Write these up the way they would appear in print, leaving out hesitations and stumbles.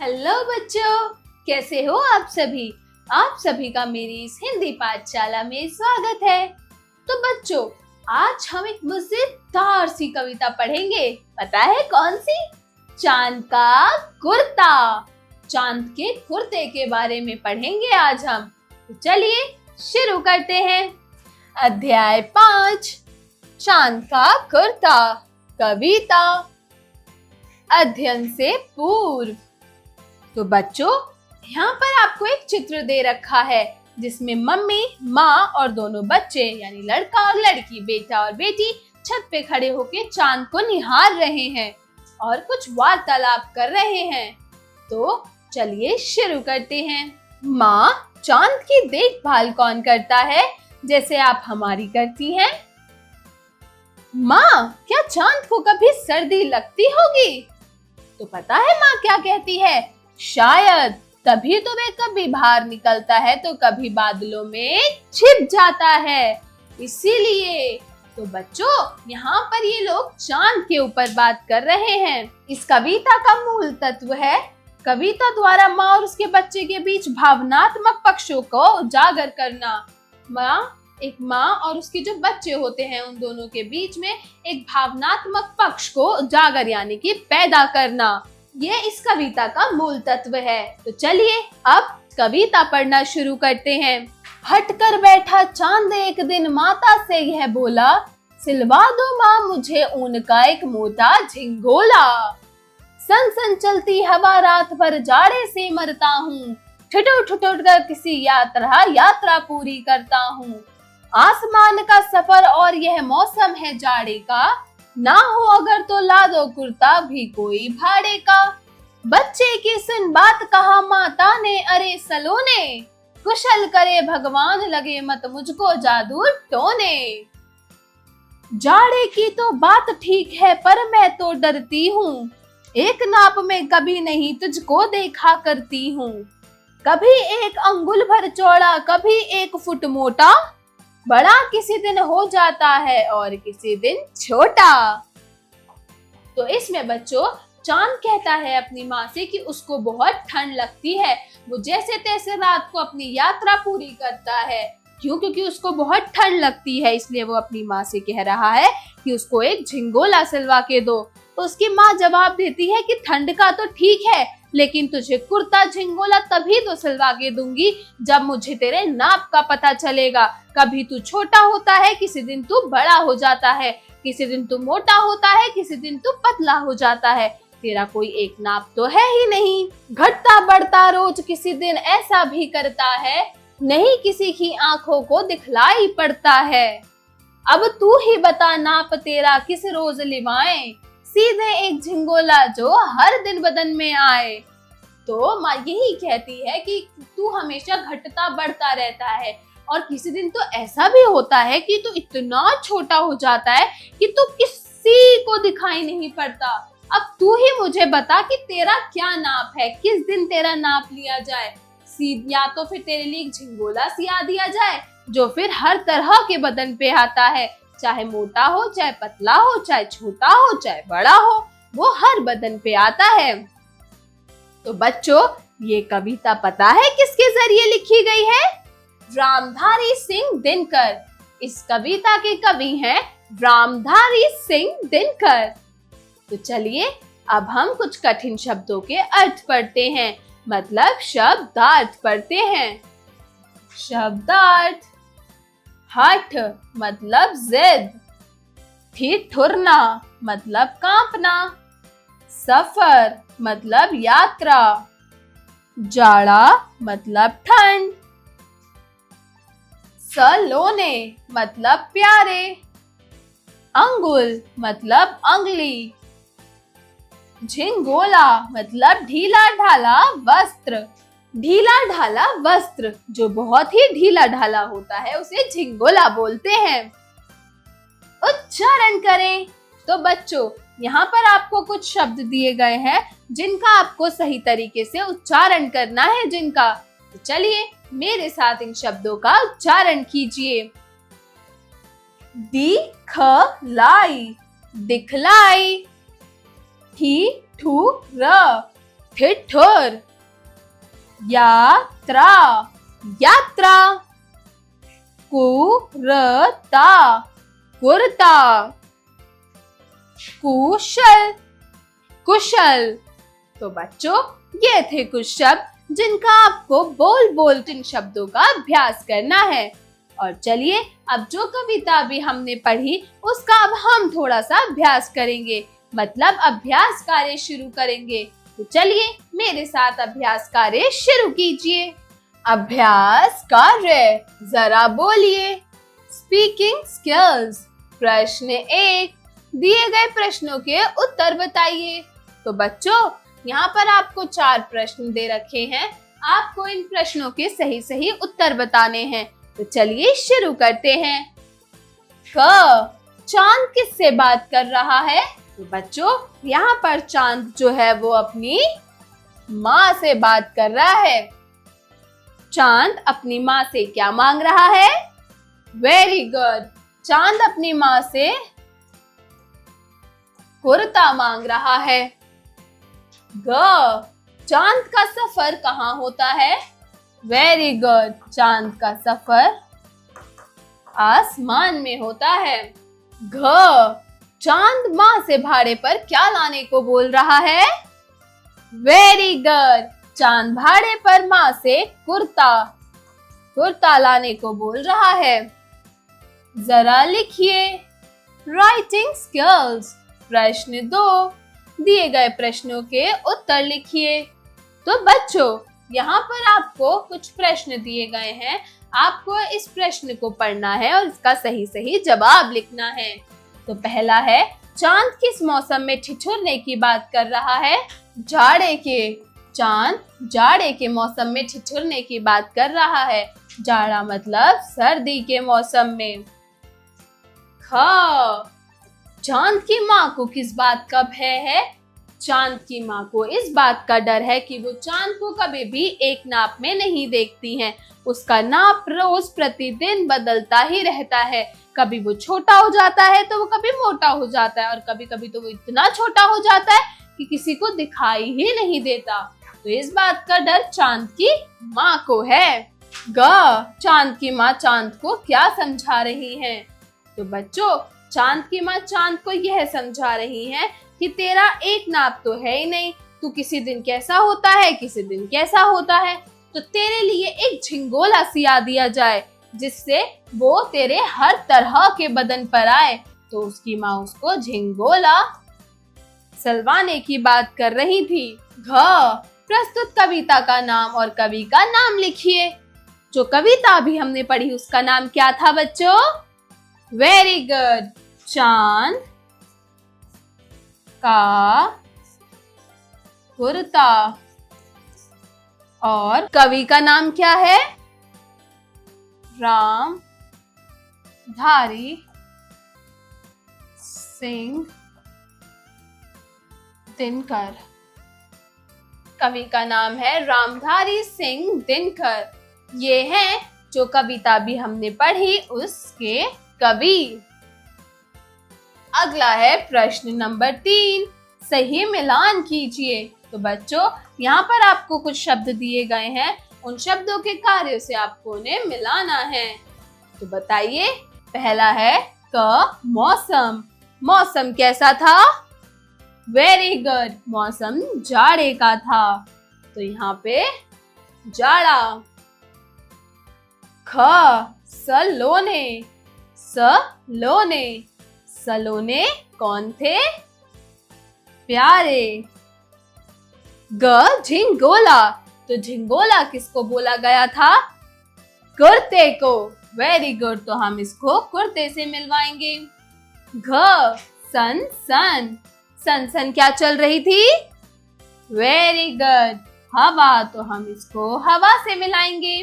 Hello बच्चों, कैसे हो आप सभी। आप सभी का मेरी इस हिंदी पाठशाला में स्वागत है। तो बच्चों, आज हम एक मजेदार सी कविता पढ़ेंगे। पता है कौन सी? चांद का कुर्ता। चांद के कुर्ते के बारे में पढ़ेंगे आज हम। तो चलिए शुरू करते हैं। अध्याय 5, चांद का कुर्ता। कविता। अध्ययन से पूर्व। तो बच्चों, यहाँ पर आपको एक चित्र दे रखा है जिसमें मम्मी, माँ और दोनों बच्चे यानी लड़का और लड़की, बेटा और बेटी छत पे खड़े होकर चांद को निहार रहे हैं और कुछ वार्तालाप कर रहे हैं। तो चलिए शुरू करते हैं। माँ, चांद की देखभाल कौन करता है जैसे आप हमारी करती हैं? माँ, क्या चांद को कभी सर्दी लगती होगी? तो पता है माँ क्या कहती है? शायद, तभी तो वह कभी बाहर निकलता है तो कभी बादलों में छिप जाता है, इसीलिए। तो बच्चों, यहाँ पर ये लोग चांद के ऊपर बात कर रहे हैं। इस कविता का मूल तत्व है कविता द्वारा माँ और उसके बच्चे के बीच भावनात्मक पक्षों को उजागर करना। एक माँ और उसके जो बच्चे होते हैं उन दोनों के बीच में एक भावनात्मक पक्ष को उजागर यानी कि पैदा करना, ये इस कविता का मूल तत्व है। तो चलिए अब कविता पढ़ना शुरू करते हैं। हटकर बैठा चांद एक दिन माता से यह बोला, सिलवा दो माँ मुझे ऊन का एक मोटा झिंगोला। सन सन चलती हवा रात भर जाड़े से मरता हूँ, ठिठुर ठिठुर कर किसी यात्रा पूरी करता हूँ। आसमान का सफर और यह मौसम है जाड़े का, ना हो अगर तो ला दो कुर्ता भी कोई भाड़े का। बच्चे की सुन बात कहा माता ने, अरे सलोने, कुशल करे भगवान लगे मत मुझको जादू टोने। जाड़े की तो बात ठीक है पर मैं तो डरती हूँ, एक नाप में कभी नहीं तुझको देखा करती हूँ। कभी 1 अंगुल भर चौड़ा, कभी 1 फुट मोटा, बड़ा किसी दिन हो जाता है और किसी दिन छोटा। तो इसमें बच्चों चांद कहता है अपनी माँ से कि उसको बहुत ठंड लगती है। वो जैसे तैसे रात को अपनी यात्रा पूरी करता है। क्यों? क्योंकि उसको बहुत ठंड लगती है, इसलिए वो अपनी माँ से कह रहा है कि उसको एक झिंगोला सिलवा के दो। तो उसकी माँ जवाब देती है कि ठंड का तो ठीक है, लेकिन तुझे कुर्ता झिंगोला तभी तो सिलवा के दूंगी जब मुझे तेरे नाप का पता चलेगा। कभी तू छोटा होता है, किसी दिन तू बड़ा हो जाता है, किसी दिन तू मोटा होता है, किसी दिन तू पतला हो जाता है, तेरा कोई एक नाप तो है ही नहीं। घटता बढ़ता रोज किसी दिन ऐसा भी करता है, नहीं किसी की आंखों को दिखलाई पड़ता है। अब तू ही बता नाप तेरा किस रोज लिवाएं, सीधे एक झिंगोला जो हर दिन बदन में आए। तो माँ यही कहती है कि तू हमेशा घटता बढ़ता रहता है और किसी दिन तो ऐसा भी होता है कि तू इतना छोटा हो जाता है कि तू किसी को दिखाई नहीं पड़ता। अब तू ही मुझे बता कि तेरा क्या नाप है, किस दिन तेरा नाप लिया जाए। या तो फिर तेरे लिए एक झिंगोला सिया दिया जाए जो फिर हर तरह के बदन पे आता है, चाहे मोटा हो, चाहे पतला हो, चाहे छोटा हो, चाहे बड़ा हो, वो हर बदन पे आता है। तो बच्चों, ये कविता पता है किसके जरिए लिखी गई है? रामधारी सिंह दिनकर। इस कविता के कवि हैं रामधारी सिंह दिनकर। तो चलिए अब हम कुछ कठिन शब्दों के अर्थ पढ़ते हैं, मतलब शब्दार्थ पढ़ते हैं। शब्दार्थ। हठ मतलब जिद, ठिठुरना मतलब कांपना, सफर मतलब यात्रा, जाड़ा मतलब ठंड, सलोने मतलब प्यारे, अंगुल मतलब अंगुली, झिंगोला मतलब ढीला ढाला वस्त्र। ढीला ढाला वस्त्र जो बहुत ही ढीला ढाला होता है उसे झिंगोला बोलते हैं। उच्चारण करें। तो बच्चों, यहाँ पर आपको कुछ शब्द दिए गए हैं जिनका आपको सही तरीके से उच्चारण करना है जिनका। तो चलिए मेरे साथ इन शब्दों का उच्चारण कीजिए। दिखलाई, दिखलाई। ठिठुर, ठिठुर, यात्रा, यात्रा, कुर्ता, कुर्ता, कुशल, कुशल। तो बच्चों, ये थे कुछ शब्द जिनका आपको बोल बोल इन शब्दों का अभ्यास करना है। और चलिए, अब जो कविता भी हमने पढ़ी उसका अब हम थोड़ा सा अभ्यास करेंगे, मतलब अभ्यास कार्य शुरू करेंगे। तो चलिए मेरे साथ अभ्यास कार्य शुरू कीजिए। अभ्यास कार्य, जरा बोलिए। Speaking skills. प्रश्न 1, दिए गए प्रश्नों के उत्तर बताइए। तो बच्चों, यहाँ पर आपको 4 प्रश्न दे रखे हैं, आपको इन प्रश्नों के सही सही उत्तर बताने हैं। तो चलिए शुरू करते हैं। क, चांद किससे बात कर रहा है? तो बच्चों, यहाँ पर चांद जो है वो अपनी माँ से बात कर रहा है। चांद अपनी माँ से क्या मांग रहा है? वेरी गुड, चांद अपनी माँ से कुर्ता मांग रहा है। ग, चांद का सफर कहाँ होता है? वेरी गुड, चांद का सफर आसमान में होता है। घ, चांद माँ से भाड़े पर क्या लाने को बोल रहा है? वेरी गुड, चांद भाड़े पर माँ से कुर्ता लाने को बोल रहा है। जरा लिखिए। Writing skills. प्रश्न 2, दिए गए प्रश्नों के उत्तर लिखिए। तो बच्चों, यहाँ पर आपको कुछ प्रश्न दिए गए हैं, आपको इस प्रश्न को पढ़ना है और इसका सही सही जवाब लिखना है। तो पहला है, चांद किस मौसम में ठिठुरने की बात कर रहा है? जाड़े के। चांद जाड़े के मौसम में ठिठुरने की बात कर रहा है। जाड़ा मतलब सर्दी के मौसम में। ख, चांद की माँ को किस बात का भय है? चांद की माँ को इस बात का डर है कि वो चांद को कभी भी एक नाप में नहीं देखती हैं। उसका नाप रोज प्रतिदिन बदलता ही रहता है। कभी वो छोटा हो जाता है तो वो कभी मोटा हो जाता है, और कभी कभी तो वो इतना छोटा हो जाता है कि किसी को दिखाई ही नहीं देता। तो इस बात का डर चांद की माँ को है। ग, चांद की माँ चांद को क्या समझा रही है? तो बच्चों, चांद की माँ चांद को यह समझा रही है कि तेरा एक नाप तो है ही नहीं, तू किसी दिन कैसा होता है, किसी दिन कैसा होता है, तो तेरे लिए एक झिंगोला सिया दिया जाए जिससे वो तेरे हर तरह के बदन पर आए। तो उसकी माँ उसको झिंगोला सिलवाने की बात कर रही थी। घ, प्रस्तुत कविता का नाम और कवि का नाम लिखिए। जो कविता अभी हमने पढ़ी उसका नाम क्या था बच्चों? वेरी गुड, चांद का कुर्ता। और कवि का नाम क्या है? रामधारी सिंह दिनकर। कवि का नाम है रामधारी सिंह दिनकर। ये है जो कविता भी हमने पढ़ी उसके कवि। अगला है प्रश्न नंबर 3, सही मिलान कीजिए। तो बच्चों, यहाँ पर आपको कुछ शब्द दिए गए हैं, उन शब्दों के कार्यों से आपको उन्हें मिलाना है। तो बताइए। पहला है क, मौसम। मौसम कैसा था? वेरी गुड, मौसम जाड़े का था। तो यहाँ पे जाड़ा। ख, सलोने। सलोने। सलोने कौन थे? प्यारे। ग, झिंगोला। तो झिंगोला किसको बोला गया था? कुर्ते को। वेरी गुड, तो हम इसको कुर्ते से मिलवाएंगे। घ, सन सन। सन सन क्या चल रही थी? वेरी गुड, हवा, तो हम इसको हवा से मिलाएंगे।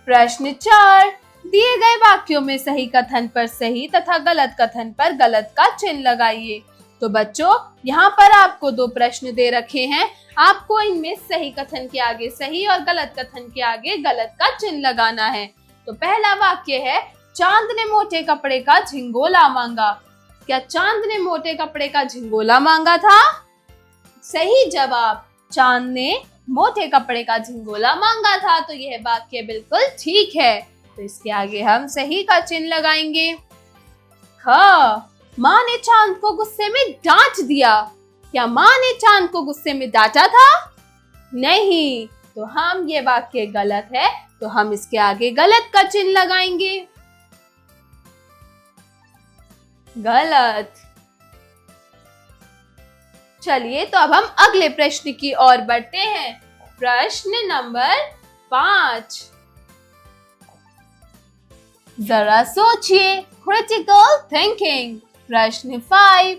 प्रश्न 4, दिए गए वाक्यों में सही कथन पर सही तथा गलत कथन पर गलत का चिन्ह लगाइए। तो बच्चों, यहाँ पर आपको 2 प्रश्न दे रखे हैं, आपको इनमें सही कथन के आगे सही और गलत कथन के आगे गलत का चिन्ह लगाना है। तो पहला वाक्य है, चांद ने मोटे कपड़े का झिंगोला मांगा। क्या चांद ने मोटे कपड़े का झिंगोला मांगा था? सही जवाब। चांद ने मोटे कपड़े का झिंगोला मांगा था, तो यह वाक्य बिल्कुल ठीक है। तो इसके आगे हम सही का चिन्ह लगाएंगे। ख, माँ ने चांद को गुस्से में डांट दिया। क्या माँ ने चांद को गुस्से में डांटा था? नहीं, तो हम ये वाक्य गलत है, तो हम इसके आगे गलत का चिन्ह लगाएंगे। गलत। चलिए, तो अब हम अगले प्रश्न की ओर बढ़ते हैं। प्रश्न नंबर 5। जरा सोचिए, क्रिटिकल थिंकिंग। प्रश्न 5।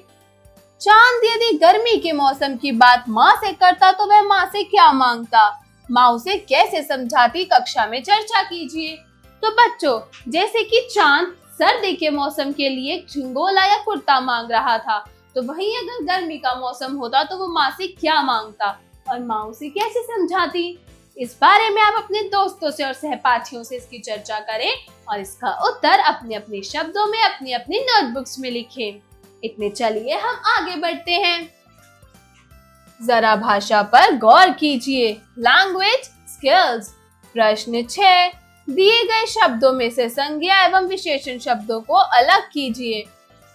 चांद यदि गर्मी के मौसम की बात माँ से करता तो वह माँ से क्या मांगता? माँ उसे कैसे समझाती? कक्षा में चर्चा कीजिए। तो बच्चों, जैसे कि चांद सर्दी के मौसम के लिए झिंगोला या कुर्ता मांग रहा था, तो वहीं अगर गर्मी का मौसम होता तो वो माँ से क्या मांगता और माँ उसे कैसे समझाती? इस बारे में आप अपने दोस्तों से और सहपाठियों से इसकी चर्चा करें और इसका उत्तर अपने अपने शब्दों में अपनी अपनी नोटबुक्स में लिखें। इतने चलिए हम आगे बढ़ते हैं। जरा भाषा पर गौर कीजिए। Language skills. प्रश्न 6। दिए गए शब्दों में से संज्ञा एवं विशेषण शब्दों को अलग कीजिए।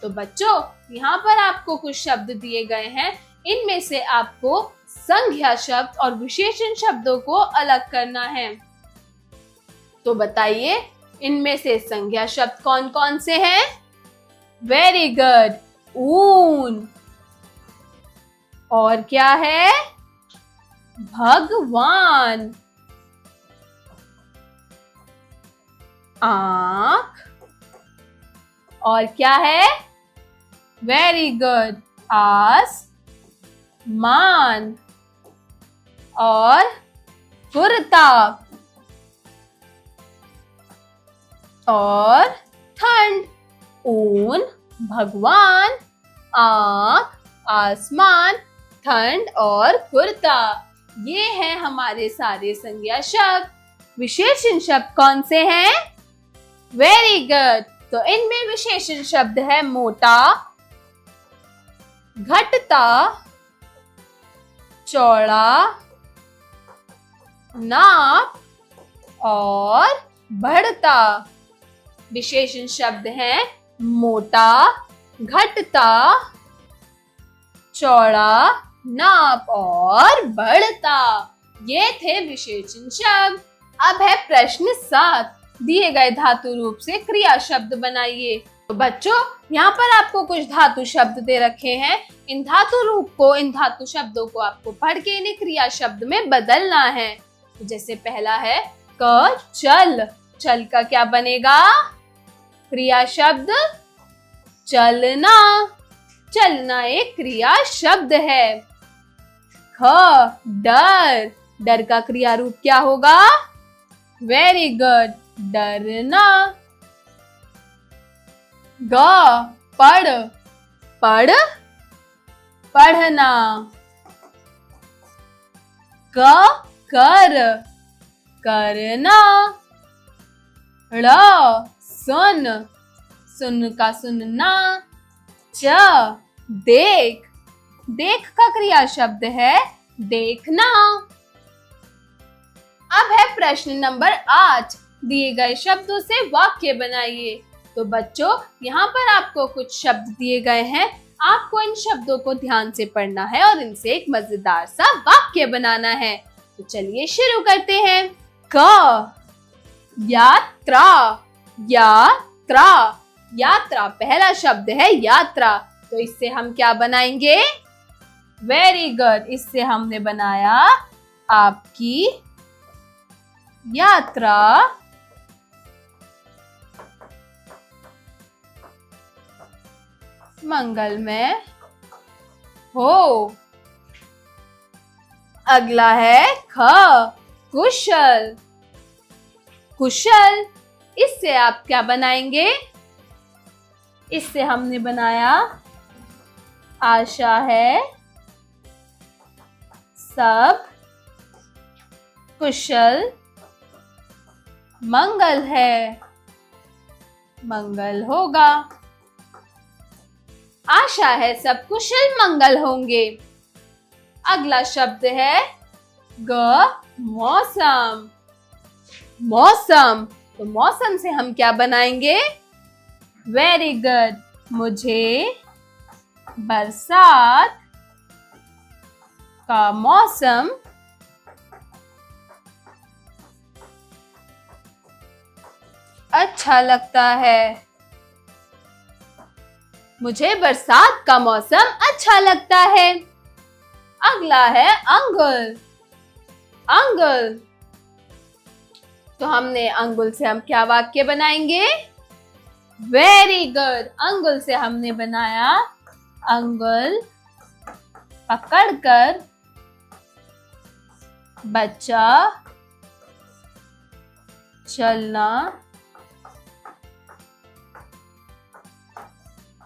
तो बच्चों, यहाँ पर आपको कुछ शब्द दिए गए हैं। इनमें से आपको संज्ञा शब्द और विशेषण शब्दों को अलग करना है। तो बताइए, इनमें से संज्ञा शब्द कौन कौन से हैं? Very good. ऊन। और क्या है? भगवान। आंख। और क्या है? Very good. आसमान। और कुर्ता। और ठंड। ऊन, भगवान, आंख, आसमान, ठंड और कुर्ता। ये हैं हमारे सारे संज्ञा शब्द। विशेषण शब्द कौन से हैं? Very good. तो इनमें विशेषण शब्द है मोटा, घटता, चौड़ा, नाप और बढ़ता। विशेषण शब्द हैं मोटा, घटता, चौड़ा, नाप और बढ़ता। ये थे विशेषण शब्द। अब है प्रश्न 7। दिए गए धातु रूप से क्रिया शब्द बनाइए। तो बच्चों, यहाँ पर आपको कुछ धातु शब्द दे रखे हैं। इन धातु शब्दों को आपको पढ़ के इन्हें क्रिया शब्द में बदलना है। तो जैसे पहला है क, चल। चल का क्या बनेगा? क्रिया शब्द चलना। चलना एक क्रिया शब्द है। ख, डर। डर का क्रिया रूप क्या होगा? वेरी गुड, डरना। ग, पढ़। पढ़, पढ़ना। क, कर। करना। ड़, सुन। सुन का सुनना। च, देख। देख का क्रिया शब्द है देखना। अब है प्रश्न नंबर 8। दिए गए शब्दों से वाक्य बनाइए। तो बच्चों, यहाँ पर आपको कुछ शब्द दिए गए हैं। आपको इन शब्दों को ध्यान से पढ़ना है और इनसे एक मजेदार सा वाक्य बनाना है। तो चलिए शुरू करते हैं। क, यात्रा। यात्रा। यात्रा पहला शब्द है यात्रा। तो इससे हम क्या बनाएंगे? वेरी गुड, इससे हमने बनाया आपकी यात्रा मंगलमय हो। अगला है ख, कुशल। कुशल, इससे आप क्या बनाएंगे? इससे हमने बनाया आशा है सब कुशल मंगल है। मंगल होगा। आशा है सब कुशल मंगल होंगे। अगला शब्द है मौसम। मौसम, तो मौसम से हम क्या बनाएंगे? वेरी गुड, मुझे बरसात का मौसम अच्छा लगता है। मुझे बरसात का मौसम अच्छा लगता है। अगला है अंगुल। अंगुल, तो हमने अंगुल से हम क्या वाक्य बनाएंगे? वेरी गुड, अंगुल से हमने बनाया अंगुल पकड़कर बच्चा चलना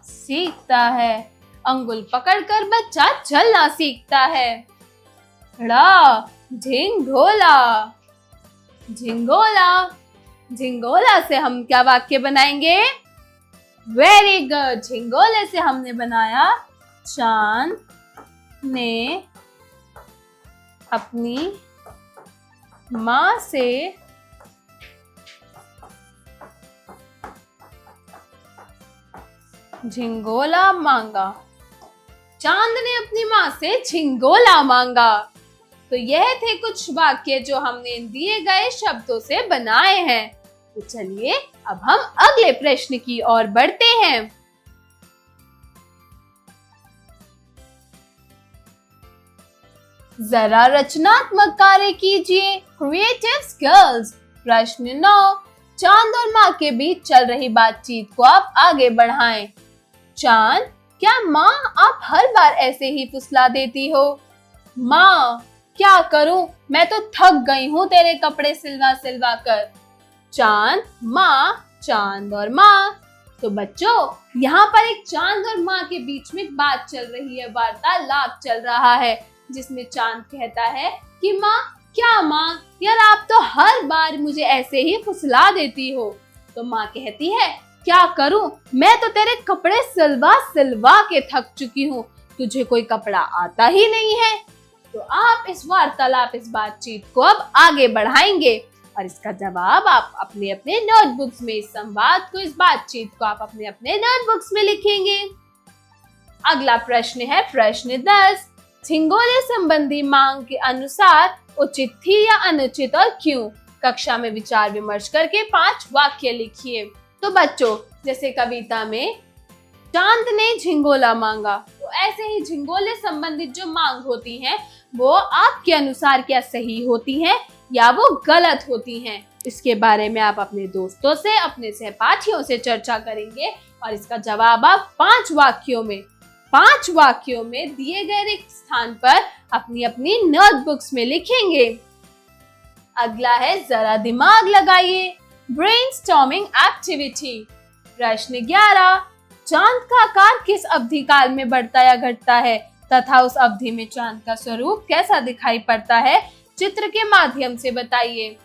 सीखता है। अंगुल पकड़कर बच्चा चलना सीखता है। झिंगोला। झिंगोला, झिंगोला से हम क्या वाक्य बनाएंगे? वेरी गुड, झिंगोले से हमने बनाया चांद ने अपनी माँ से झिंगोला मांगा। चांद ने अपनी माँ से झिंगोला मांगा। तो यह थे कुछ वाक्य जो हमने दिए गए शब्दों से बनाए हैं। तो चलिए अब हम अगले प्रश्न की ओर बढ़ते हैं। जरा रचनात्मक कार्य कीजिए, क्रिएटिव स्किल्स। प्रश्न 9, चांद और माँ के बीच चल रही बातचीत को आप आगे बढ़ाएं। चांद, क्या माँ आप हर बार ऐसे ही फुसला देती हो? माँ, क्या करूं, मैं तो थक गई हूँ तेरे कपड़े सिलवा सिलवा कर। चांद, माँ, चांद और माँ। तो बच्चों, यहाँ पर एक चांद और माँ के बीच में बात चल रही है, वार्तालाप चल रहा है, जिसमें चांद कहता है कि माँ, क्या माँ, यार आप तो हर बार मुझे ऐसे ही फुसला देती हो। तो माँ कहती है, क्या करूं, मैं तो तेरे कपड़े सिलवा सिलवा के थक चुकी हूँ, तुझे कोई कपड़ा आता ही नहीं है। तो आप इस वार्तालाप, इस बातचीत को अब आगे बढ़ाएंगे और इसका जवाब आप अपने अपने नोटबुक्स में, इस संवाद को, इस बातचीत को आप अपने अपने नोटबुक्स में लिखेंगे। अगला प्रश्न है प्रश्न 10। झिंगोले संबंधी मांग के अनुसार उचित थी या अनुचित और क्यों? कक्षा में विचार विमर्श करके 5 वाक्य लिखिए। तो बच्चों, जैसे कविता में चांद ने झिंगोला मांगा, तो ऐसे ही झिंगोले संबंधित जो मांग होती हैं वो आपके अनुसार क्या सही होती हैं या वो गलत होती हैं, इसके बारे में आप अपने दोस्तों से, अपने सहपाठियों से चर्चा करेंगे और इसका जवाब आप 5 वाक्यों में दिए गए रिक्त स्थान पर अपनी अपनी नोटबुक्स में लिखेंगे। अगला है जरा दिमाग लगाइए, ब्रेनस्टॉर्मिंग एक्टिविटी। प्रश्न 11, चांद का आकार किस अवधि काल में बढ़ता या घटता है तथा उस अवधि में चांद का स्वरूप कैसा दिखाई पड़ता है? चित्र के माध्यम से बताइए।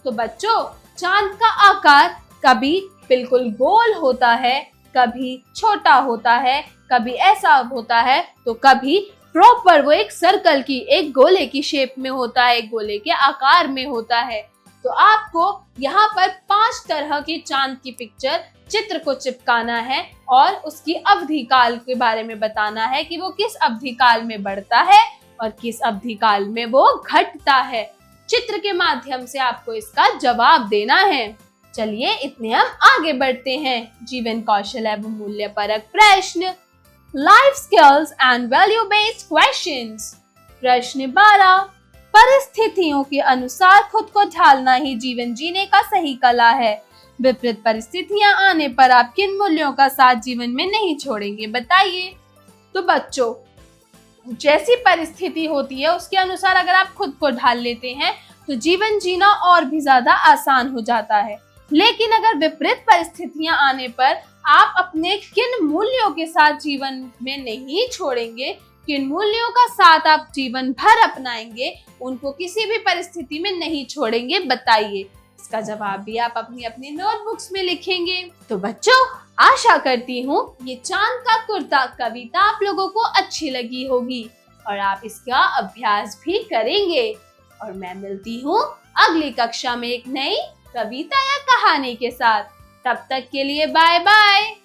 तो बच्चों, चांद का आकार कभी बिल्कुल गोल होता है, कभी छोटा होता है, कभी ऐसा होता है, तो कभी प्रॉपर वो एक सर्कल की, एक गोले की शेप में होता है, एक गोले के आकार में होता है। तो आपको यहाँ पर 5 तरह की चांद की पिक्चर, चित्र को चिपकाना है और उसकी अवधि काल के बारे में बताना है कि वो किस अवधि काल में बढ़ता है और किस अवधि काल में वो घटता है। चित्र के माध्यम से आपको इसका जवाब देना है। चलिए इतने हम आगे बढ़ते हैं। जीवन कौशल एवं मूल्य परक प्रश्न, life skills and value based questions. प्रश्न 12, परिस्थितियों के अनुसार खुद को ढालना ही जीवन जीने का सही कला है। विपरीत परिस्थितियां आने पर आप किन मूल्यों का साथ जीवन में नहीं छोड़ेंगे, बताइए। तो बच्चों, जैसी परिस्थिति होती है उसके अनुसार अगर आप खुद को ढाल लेते हैं तो जीवन जीना और भी ज्यादा आसान हो जाता है। लेकिन अगर विपरीत परिस्थितियां आने पर आप अपने किन मूल्यों के साथ जीवन में नहीं छोड़ेंगे, किन मूल्यों का साथ आप जीवन भर अपनाएंगे, उनको किसी भी परिस्थिति में नहीं छोड़ेंगे, बताइए। इसका जवाब भी आप अपनी अपनी नोटबुक्स में लिखेंगे। तो बच्चों, आशा करती हूँ ये चांद का कुर्ता कविता आप लोगों को अच्छी लगी होगी। और आप इसका अभ्यास भी करेंगे। और मैं मिलती हूँ अगली कक्षा में एक नई कविता या कहानी के साथ। तब तक के लिए बाय बाय।